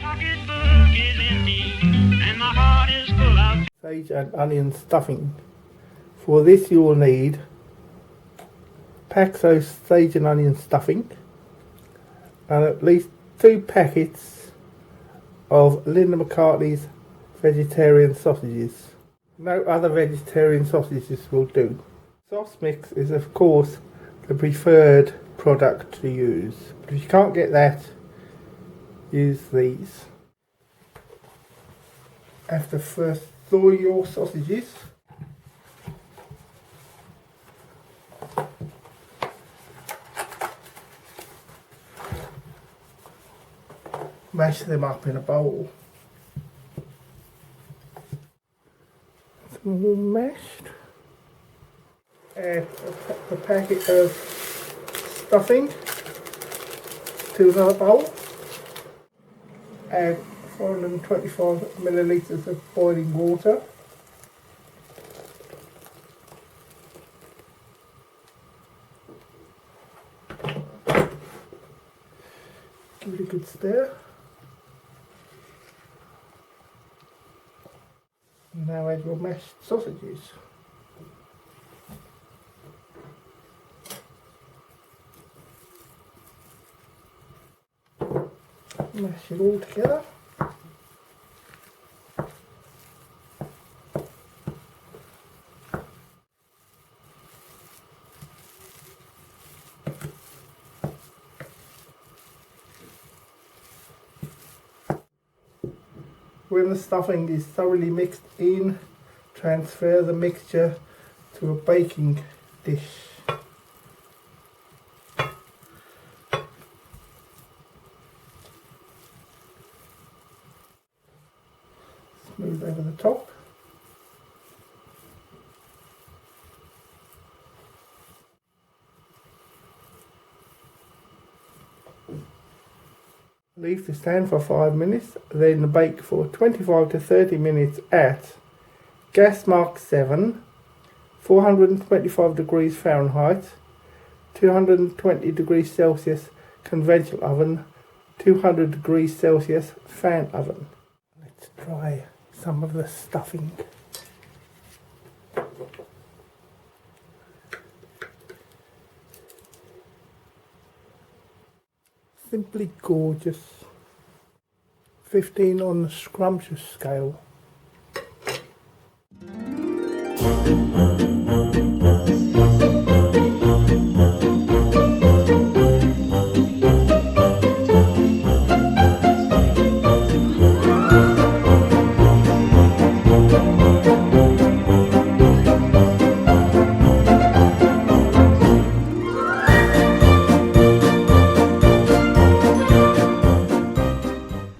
pocketbook is empty and my heart is full of sage and onion stuffing. For this you will need Paxo Sage and Onion Stuffing and at least 2 packets of Linda McCartney's vegetarian sausages. No other vegetarian sausages will do. Sosmix is of course the preferred product to use, but if you can't get that, use these. Have to first thaw your sausages. Mash them up in a bowl. It's all mashed. Add a packet of stuffing to another bowl. Add 425 millilitres of boiling water. Give it a good stir. Now add your mashed sausages. Mash it all together. When the stuffing is thoroughly mixed in, transfer the mixture to a baking dish. Smooth over the top. Leave to stand for 5 minutes, then bake for 25 to 30 minutes at gas mark 7, 425 degrees Fahrenheit, 220 degrees Celsius conventional oven, 200 degrees Celsius fan oven. Let's try some of the stuffing. Simply gorgeous. 15 on the scrumptious scale.